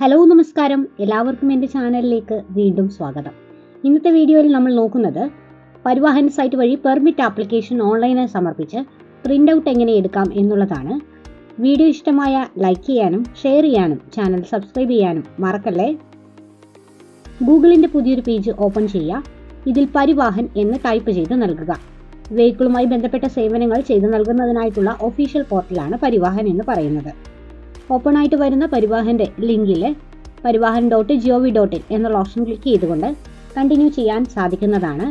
Hello നമസ്കാരം, എല്ലാവർക്കും എൻ്റെ ചാനലിലേക്ക് വീണ്ടും സ്വാഗതം. ഇന്നത്തെ വീഡിയോയിൽ നമ്മൾ നോക്കുന്നത് പരിവാഹൻ സൈറ്റ് വഴി പെർമിറ്റ് ആപ്ലിക്കേഷൻ ഓൺലൈനായി സമർപ്പിച്ച് പ്രിൻ്റ് ഔട്ട് എങ്ങനെ എടുക്കാം എന്നുള്ളതാണ്. വീഡിയോ ഇഷ്ടമായ ലൈക്ക് ചെയ്യാനും ഷെയർ ചെയ്യാനും ചാനൽ സബ്സ്ക്രൈബ് ചെയ്യാനും മറക്കല്ലേ. ഗൂഗിളിൻ്റെ പുതിയൊരു പേജ് ഓപ്പൺ ചെയ്യുക. ഇതിൽ പരിവാഹൻ എന്ന് ടൈപ്പ് ചെയ്ത് നൽകുക. വെഹിക്കിളുമായി ബന്ധപ്പെട്ട സേവനങ്ങൾ ചെയ്തു നൽകുന്നതിനായിട്ടുള്ള ഒഫീഷ്യൽ പോർട്ടലാണ് പരിവാഹൻ എന്ന് പറയുന്നത്. ഓപ്പൺ ആയിട്ട് വരുന്ന പരിവാഹൻ്റെ ലിങ്കിൽ പരിവാഹൻ.gov.in എന്നുള്ള ഓപ്ഷൻ ക്ലിക്ക് ചെയ്തുകൊണ്ട് കണ്ടിന്യൂ ചെയ്യാൻ സാധിക്കുന്നതാണ്.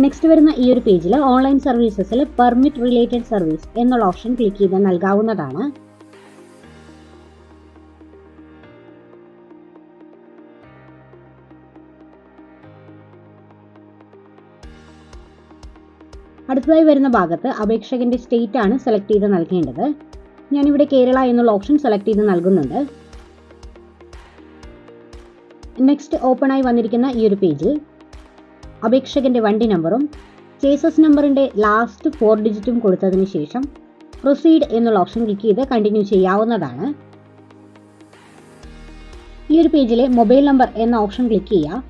നെക്സ്റ്റ് വരുന്ന ഈ ഒരു പേജിൽ ഓൺലൈൻ സർവീസസിൽ പെർമിറ്റ് റിലേറ്റഡ് സർവീസ് എന്നുള്ള ഓപ്ഷൻ ക്ലിക്ക് ചെയ്ത് നൽകാവുന്നതാണ്. അടുത്തതായി വരുന്ന ഭാഗത്ത് അപേക്ഷകന്റെ സ്റ്റേറ്റ് ആണ് സെലക്ട് ചെയ്ത് നൽകേണ്ടത്. ഞാനിവിടെ കേരള എന്നുള്ള ഓപ്ഷൻ സെലക്ട് ചെയ്ത് നൽകുന്നുണ്ട്. നെക്സ്റ്റ് ഓപ്പൺ ആയി വന്നിരിക്കുന്ന ഈ ഒരു പേജിൽ അപേക്ഷകന്റെ വണ്ടി നമ്പറും കേസസ് നമ്പറിന്റെ ലാസ്റ്റ് 4 ഡിജിറ്റും കൊടുത്തതിന് ശേഷം പ്രൊസീഡ് എന്നുള്ള ഓപ്ഷൻ ക്ലിക്ക് ചെയ്ത് കണ്ടിന്യൂ ചെയ്യാവുന്നതാണ്. ഈ ഒരു പേജിലെ മൊബൈൽ നമ്പർ എന്ന ഓപ്ഷൻ ക്ലിക്ക് ചെയ്യുക.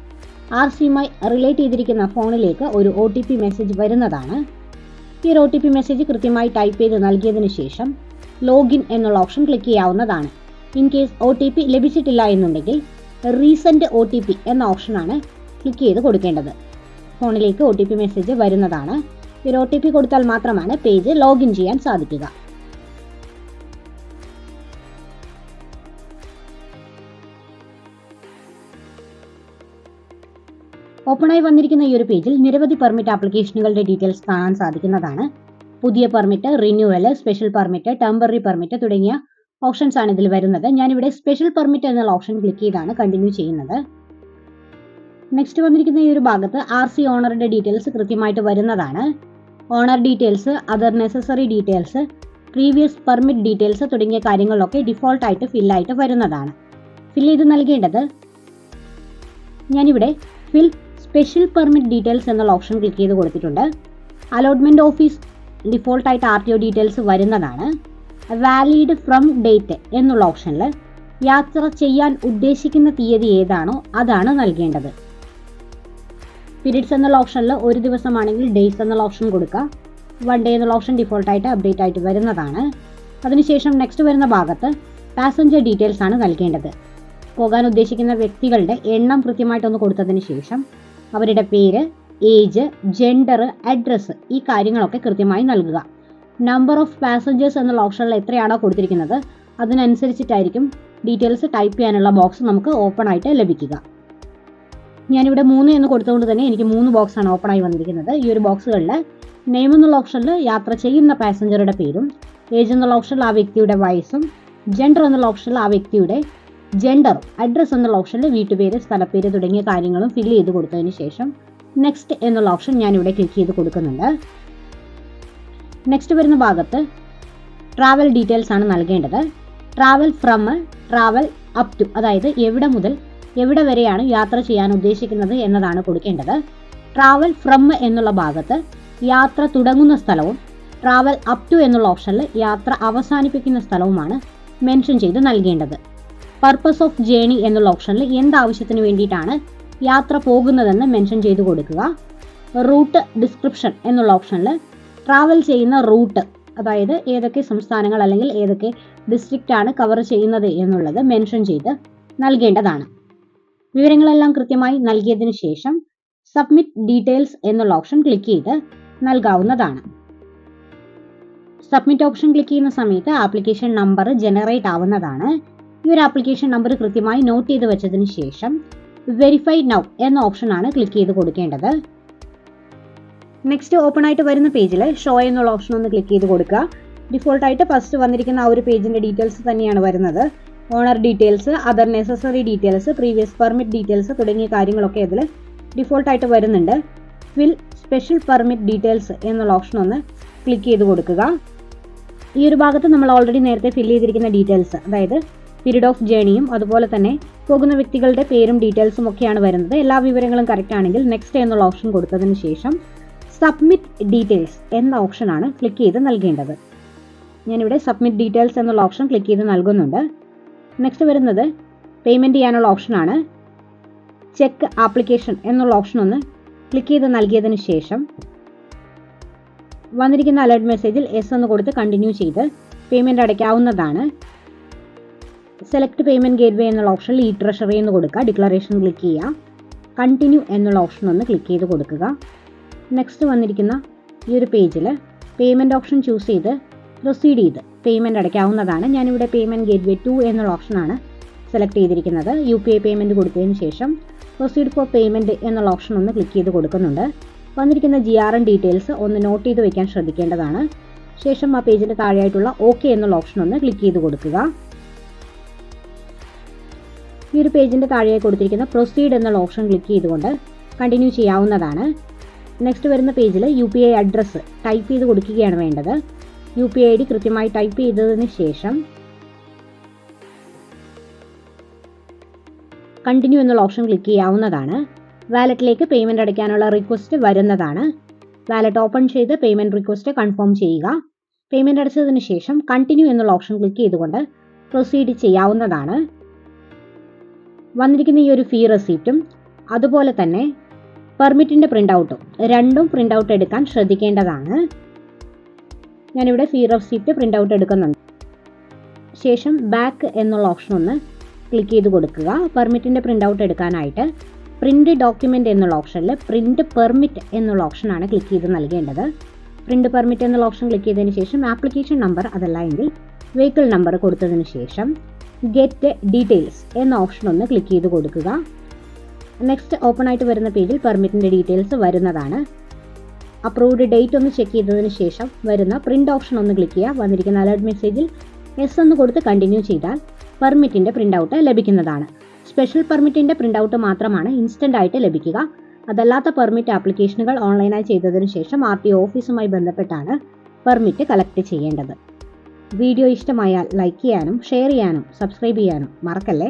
RCയുമായി റിലേറ്റ് ചെയ്തിരിക്കുന്ന ഫോണിലേക്ക് ഒരു OTP മെസ്സേജ് വരുന്നതാണ്. ഈ ഒരു OTP മെസ്സേജ് കൃത്യമായി ടൈപ്പ് ചെയ്ത് നൽകിയതിനു ശേഷം ലോഗിൻ എന്നുള്ള ഓപ്ഷൻ ക്ലിക്ക് ചെയ്യാവുന്നതാണ്. ഇൻ കേസ് OTP ലഭിച്ചിട്ടില്ല എന്നുണ്ടെങ്കിൽ റീസെൻറ്റ് OTP എന്ന ഓപ്ഷനാണ് ക്ലിക്ക് ചെയ്ത് കൊടുക്കേണ്ടത്. ഫോണിലേക്ക് OTP മെസ്സേജ് വരുന്നതാണ്. ഈ ഒരു OTP കൊടുത്താൽ മാത്രമാണ് പേജ് ലോഗിൻ ചെയ്യാൻ സാധിക്കുക. ഓപ്പണായി വന്നിരിക്കുന്ന ഈ ഒരു പേജിൽ നിരവധി പെർമിറ്റ് ആപ്ലിക്കേഷനുകളുടെ ഡീറ്റെയിൽസ് കാണാൻ സാധിക്കുന്നതാണ്. പുതിയ permit, renewal, special permit, temporary permit തുടങ്ങിയ ഓപ്ഷൻസ് ആണ് ഇതിൽ വരുന്നത്. ഞാനിവിടെ സ്പെഷ്യൽ പെർമിറ്റ് എന്നുള്ള ഓപ്ഷൻ ക്ലിക്ക് ചെയ്താണ് കണ്ടിന്യൂ ചെയ്യുന്നത്. നെക്സ്റ്റ് വന്നിരിക്കുന്ന ഈ ഒരു ഭാഗത്ത് RC ഓണറുടെ ഡീറ്റെയിൽസ് കൃത്യമായിട്ട് വരുന്നതാണ്. Owner details, other necessary details, previous permit details തുടങ്ങിയ കാര്യങ്ങളൊക്കെ ഡിഫോൾട്ടായിട്ട് ഫില്ലായിട്ട് വരുന്നതാണ്. ഫില്ല് ചെയ്ത് നൽകേണ്ടത് ഞാനിവിടെ ഫിൽ സ്പെഷ്യൽ പെർമിറ്റ് ഡീറ്റെയിൽസ് എന്നുള്ള ഓപ്ഷൻ ക്ലിക്ക് ചെയ്ത് കൊടുത്തിട്ടുണ്ട്. അലോട്ട്മെന്റ് ഓഫീസ് ഡിഫോൾട്ടായിട്ട് RTO ഡീറ്റെയിൽസ് വരുന്നതാണ്. വാലിഡ് ഫ്രം ഡേറ്റ് എന്നുള്ള ഓപ്ഷനിൽ യാത്ര ചെയ്യാൻ ഉദ്ദേശിക്കുന്ന തീയതി ഏതാണോ അതാണ് നൽകേണ്ടത്. പീരീഡ്സ് എന്നുള്ള ഓപ്ഷനിൽ ഒരു ദിവസമാണെങ്കിൽ ഡേയ്സ് എന്നുള്ള ഓപ്ഷൻ കൊടുക്കുക. 1 ഡേ എന്നുള്ള ഓപ്ഷൻ ഡിഫോൾട്ടായിട്ട് അപ്ഡേറ്റ് ആയിട്ട് വരുന്നതാണ്. അതിനുശേഷം നെക്സ്റ്റ് വരുന്ന ഭാഗത്ത് പാസഞ്ചർ ഡീറ്റെയിൽസ് ആണ് നൽകേണ്ടത്. പോകാൻ ഉദ്ദേശിക്കുന്ന വ്യക്തികളുടെ എണ്ണം കൃത്യമായിട്ടൊന്ന് കൊടുത്തതിന് ശേഷം അവരുടെ പേര്, ഏജ്, ജെൻഡർ, അഡ്രസ്സ് ഈ കാര്യങ്ങളൊക്കെ കൃത്യമായി നൽകുക. നമ്പർ ഓഫ് പാസഞ്ചേഴ്സ് എന്നുള്ള ഓപ്ഷനിൽ എത്രയാണോ കൊടുത്തിരിക്കുന്നത് അതിനനുസരിച്ചിട്ടായിരിക്കും ഡീറ്റെയിൽസ് ടൈപ്പ് ചെയ്യാനുള്ള ബോക്സ് നമുക്ക് ഓപ്പൺ ആയിട്ട് ലഭിക്കുക. ഞാനിവിടെ 3 എന്ന് കൊടുത്തുകൊണ്ട് തന്നെ എനിക്ക് 3 ബോക്സാണ് ഓപ്പൺ ആയി വന്നിരിക്കുന്നത്. ഈ ഒരു ബോക്സുകളിൽ നെയിം എന്നുള്ള ഓപ്ഷനിൽ യാത്ര ചെയ്യുന്ന പാസഞ്ചറുടെ പേരും, ഏജ് എന്നുള്ള ഓപ്ഷനിൽ ആ വ്യക്തിയുടെ വയസ്സും, ജെൻഡർ എന്നുള്ള ഓപ്ഷനിൽ ആ വ്യക്തിയുടെ ജെൻഡറും, അഡ്രസ്സ് എന്നുള്ള ഓപ്ഷനിൽ വീട്ടുപേര്, സ്ഥലപ്പേര് തുടങ്ങിയ കാര്യങ്ങളും ഫില്ല് ചെയ്ത് കൊടുത്തതിന് ശേഷം നെക്സ്റ്റ് എന്നുള്ള ഓപ്ഷൻ ഞാനിവിടെ ക്ലിക്ക് ചെയ്ത് കൊടുക്കുന്നുണ്ട്. നെക്സ്റ്റ് വരുന്ന ഭാഗത്ത് ട്രാവൽ ഡീറ്റെയിൽസ് ആണ് നൽകേണ്ടത്. Travel from, travel up to, അതായത് എവിടെ മുതൽ എവിടെ വരെയാണ് യാത്ര ചെയ്യാൻ ഉദ്ദേശിക്കുന്നത് എന്നതാണ് കൊടുക്കേണ്ടത്. ട്രാവൽ ഫ്രം എന്നുള്ള ഭാഗത്ത് യാത്ര തുടങ്ങുന്ന സ്ഥലവും ട്രാവൽ അപ് ടു എന്നുള്ള ഓപ്ഷനിൽ യാത്ര അവസാനിപ്പിക്കുന്ന സ്ഥലവുമാണ് മെൻഷൻ ചെയ്ത് നൽകേണ്ടത്. പർപ്പസ് ഓഫ് ജേണി എന്നുള്ള ഓപ്ഷനിൽ എന്താവശ്യത്തിന് വേണ്ടിയിട്ടാണ് യാത്ര പോകുന്നതെന്ന് മെൻഷൻ ചെയ്ത് കൊടുക്കുക. റൂട്ട് ഡിസ്ക്രിപ്ഷൻ എന്നുള്ള ഓപ്ഷനിൽ ട്രാവൽ ചെയ്യുന്ന റൂട്ട്, അതായത് ഏതൊക്കെ സംസ്ഥാനങ്ങൾ അല്ലെങ്കിൽ ഏതൊക്കെ ഡിസ്ട്രിക്റ്റ് ആണ് കവർ ചെയ്യുന്നത് എന്നുള്ളത് മെൻഷൻ ചെയ്ത് നൽകേണ്ടതാണ്. വിവരങ്ങളെല്ലാം കൃത്യമായി നൽകിയതിനു ശേഷം സബ്മിറ്റ് ഡീറ്റെയിൽസ് എന്നുള്ള ഓപ്ഷൻ ക്ലിക്ക് ചെയ്ത് നൽകാവുന്നതാണ്. സബ്മിറ്റ് ഓപ്ഷൻ ക്ലിക്ക് ചെയ്യുന്ന സമയത്ത് ആപ്ലിക്കേഷൻ നമ്പർ ജനറേറ്റ് ആവുന്നതാണ്. ഈ ഒരു ആപ്ലിക്കേഷൻ നമ്പർ കൃത്യമായി നോട്ട് ചെയ്ത് വെച്ചതിന് ശേഷം വെരിഫൈ നൗ എന്ന ഓപ്ഷനാണ് ക്ലിക്ക് ചെയ്ത് കൊടുക്കേണ്ടത്. നെക്സ്റ്റ് ഓപ്പൺ ആയിട്ട് വരുന്ന പേജിൽ ഷോ എന്നുള്ള ഓപ്ഷൻ ഒന്ന് ക്ലിക്ക് ചെയ്ത് കൊടുക്കുക. ഡിഫോൾട്ടായിട്ട് ഫസ്റ്റ് വന്നിരിക്കുന്ന ആ ഒരു പേജിന്റെ ഡീറ്റെയിൽസ് തന്നെയാണ് വരുന്നത്. Owner details, other necessary details, previous permit details തുടങ്ങിയ കാര്യങ്ങളൊക്കെ ഇതിൽ ഡിഫോൾട്ടായിട്ട് വരുന്നുണ്ട്. ഫിൽ സ്പെഷ്യൽ പെർമിറ്റ് ഡീറ്റെയിൽസ് എന്നുള്ള ഓപ്ഷൻ ഒന്ന് ക്ലിക്ക് ചെയ്ത് കൊടുക്കുക. ഈ ഒരു ഭാഗത്ത് നമ്മൾ ഓൾറെഡി നേരത്തെ ഫില്ല് ചെയ്തിരിക്കുന്ന ഡീറ്റെയിൽസ്, അതായത് പീരീഡ് ഓഫ് ജേണിയും അതുപോലെ തന്നെ പോകുന്ന വ്യക്തികളുടെ പേരും ഡീറ്റെയിൽസും ഒക്കെയാണ് വരുന്നത്. എല്ലാ വിവരങ്ങളും കറക്റ്റ് ആണെങ്കിൽ നെക്സ്റ്റ് എന്നുള്ള ഓപ്ഷൻ കൊടുത്തതിന് ശേഷം സബ്മിറ്റ് ഡീറ്റെയിൽസ് എന്ന ഓപ്ഷനാണ് ക്ലിക്ക് ചെയ്ത് നൽകേണ്ടത്. ഞാനിവിടെ സബ്മിറ്റ് ഡീറ്റെയിൽസ് എന്നുള്ള ഓപ്ഷൻ ക്ലിക്ക് ചെയ്ത് നൽകുന്നുണ്ട്. നെക്സ്റ്റ് വരുന്നത് പേയ്മെൻറ്റ് ചെയ്യാനുള്ള ഓപ്ഷനാണ്. ചെക്ക് ആപ്ലിക്കേഷൻ എന്നുള്ള ഓപ്ഷൻ ഒന്ന് ക്ലിക്ക് ചെയ്ത് നൽകിയതിന് ശേഷം വന്നിരിക്കുന്ന അലേർട്ട് മെസ്സേജിൽ എസ് എന്ന് കൊടുത്ത് കണ്ടിന്യൂ ചെയ്ത് പേയ്മെൻറ്റ് അടയ്ക്കാവുന്നതാണ്. സെലക്ട് പേയ്മെൻറ്റ് ഗേറ്റ്വേ എന്നുള്ള ഓപ്ഷനിൽ ഇ ട്രഷറി എന്ന് കൊടുക്കുക. ഡിക്ലറേഷൻ ക്ലിക്ക് ചെയ്യുക. കണ്ടിന്യൂ എന്നുള്ള ഓപ്ഷൻ ഒന്ന് ക്ലിക്ക് ചെയ്ത് കൊടുക്കുക. നെക്സ്റ്റ് വന്നിരിക്കുന്ന ഈ ഒരു പേജിൽ പേയ്മെൻറ്റ് ഓപ്ഷൻ ചൂസ് ചെയ്ത് പ്രൊസീഡ് ചെയ്ത് പേയ്മെൻറ്റ് അടയ്ക്കാവുന്നതാണ്. ഞാനിവിടെ പേയ്മെൻറ്റ് ഗേറ്റ്വേ 2 എന്നുള്ള ഓപ്ഷനാണ് സെലക്ട് ചെയ്തിരിക്കുന്നത്. UPI പേയ്മെൻറ്റ് കൊടുത്തതിന് ശേഷം പ്രൊസീഡ് ഫോർ പേയ്മെൻറ്റ് എന്നുള്ള ഓപ്ഷൻ ഒന്ന് ക്ലിക്ക് ചെയ്ത് കൊടുക്കുന്നുണ്ട്. വന്നിരിക്കുന്ന GRN ഡീറ്റെയിൽസ് ഒന്ന് നോട്ട് ചെയ്ത് വയ്ക്കാൻ ശ്രദ്ധിക്കേണ്ടതാണ്. ശേഷം ആ പേജിൻ്റെ താഴെയായിട്ടുള്ള OK എന്നുള്ള ഓപ്ഷൻ ഒന്ന് ക്ലിക്ക് ചെയ്ത് കൊടുക്കുക. ഈ ഒരു പേജിൻ്റെ താഴെയായി കൊടുത്തിരിക്കുന്ന പ്രൊസീഡ് എന്നുള്ള ഓപ്ഷൻ ക്ലിക്ക് ചെയ്തുകൊണ്ട് കണ്ടിന്യൂ ചെയ്യാവുന്നതാണ്. നെക്സ്റ്റ് വരുന്ന പേജിൽ UPI അഡ്രസ്സ് ടൈപ്പ് ചെയ്ത് കൊടുക്കുകയാണ് വേണ്ടത്. UPI ID കൃത്യമായി ടൈപ്പ് ചെയ്തതിന് ശേഷം കണ്ടിന്യൂ എന്നുള്ള ഓപ്ഷൻ ക്ലിക്ക് ചെയ്യാവുന്നതാണ്. വാലറ്റിലേക്ക് പേയ്മെൻറ്റ് അടയ്ക്കാനുള്ള റിക്വസ്റ്റ് വരുന്നതാണ്. വാലറ്റ് ഓപ്പൺ ചെയ്ത് പേയ്മെൻറ്റ് റിക്വസ്റ്റ് കൺഫേം ചെയ്യുക. പേയ്മെൻറ്റ് അടച്ചതിന് ശേഷം കണ്ടിന്യൂ എന്നുള്ള ഓപ്ഷൻ ക്ലിക്ക് ചെയ്തുകൊണ്ട് പ്രൊസീഡ് ചെയ്യാവുന്നതാണ്. വന്നിരിക്കുന്ന ഈ ഒരു ഫീ റെസീപ്റ്റും അതുപോലെ തന്നെ പെർമിറ്റിൻ്റെ പ്രിൻ്റ് ഔട്ടും രണ്ടും പ്രിൻ്റ് ഔട്ട് എടുക്കാൻ ശ്രദ്ധിക്കേണ്ടതാണ്. ഞാനിവിടെ ഫീ റെസീപ്റ്റ് പ്രിൻ്റ് ഔട്ട് എടുക്കുന്നുണ്ട്. ശേഷം ബാക്ക് എന്നുള്ള ഓപ്ഷൻ ഒന്ന് ക്ലിക്ക് ചെയ്ത് കൊടുക്കുക. പെർമിറ്റിൻ്റെ പ്രിൻ്റ് ഔട്ട് എടുക്കാനായിട്ട് പ്രിൻ്റ് ഡോക്യുമെൻ്റ് എന്നുള്ള ഓപ്ഷനിൽ പ്രിൻ്റ് പെർമിറ്റ് എന്നുള്ള ഓപ്ഷനാണ് ക്ലിക്ക് ചെയ്ത് നൽകേണ്ടത്. പ്രിൻ്റ് പെർമിറ്റ് എന്നുള്ള ഓപ്ഷൻ ക്ലിക്ക് ചെയ്തതിന് ശേഷം ആപ്ലിക്കേഷൻ നമ്പർ അതല്ല എങ്കിൽ വെഹിക്കിൾ നമ്പർ കൊടുത്തതിന് ശേഷം ഗെറ്റ് ഡീറ്റെയിൽസ് എന്ന ഓപ്ഷൻ ഒന്ന് ക്ലിക്ക് ചെയ്ത് കൊടുക്കുക. നെക്സ്റ്റ് ഓപ്പൺ ആയിട്ട് വരുന്ന പേജിൽ പെർമിറ്റിൻ്റെ ഡീറ്റെയിൽസ് വരുന്നതാണ്. അപ്രൂവ്ഡ് ഡേറ്റ് ഒന്ന് ചെക്ക് ചെയ്തതിന് ശേഷം വരുന്ന പ്രിൻ്റ് ഓപ്ഷൻ ഒന്ന് ക്ലിക്ക് ചെയ്യുക. വന്നിരിക്കുന്ന അലേർട്ട് മെസ്സേജിൽ എസ് എന്ന് കൊടുത്ത് കണ്ടിന്യൂ ചെയ്താൽ പെർമിറ്റിൻ്റെ പ്രിൻ്റ് ഔട്ട് ലഭിക്കുന്നതാണ്. സ്പെഷ്യൽ പെർമിറ്റിൻ്റെ പ്രിൻ്റ് ഔട്ട് മാത്രമാണ് ഇൻസ്റ്റൻ്റ് ആയിട്ട് ലഭിക്കുക. അതല്ലാത്ത പെർമിറ്റ് ആപ്ലിക്കേഷനുകൾ ഓൺലൈനായി ചെയ്തതിന് ശേഷം RTO ഓഫീസുമായി ബന്ധപ്പെട്ടാണ് പെർമിറ്റ് കളക്ട് ചെയ്യേണ്ടത്. വീഡിയോ ഇഷ്ടമായാൽ ലൈക്ക് ചെയ്യാനും ഷെയർ ചെയ്യാനും സബ്സ്ക്രൈബ് ചെയ്യാനും മറക്കല്ലേ.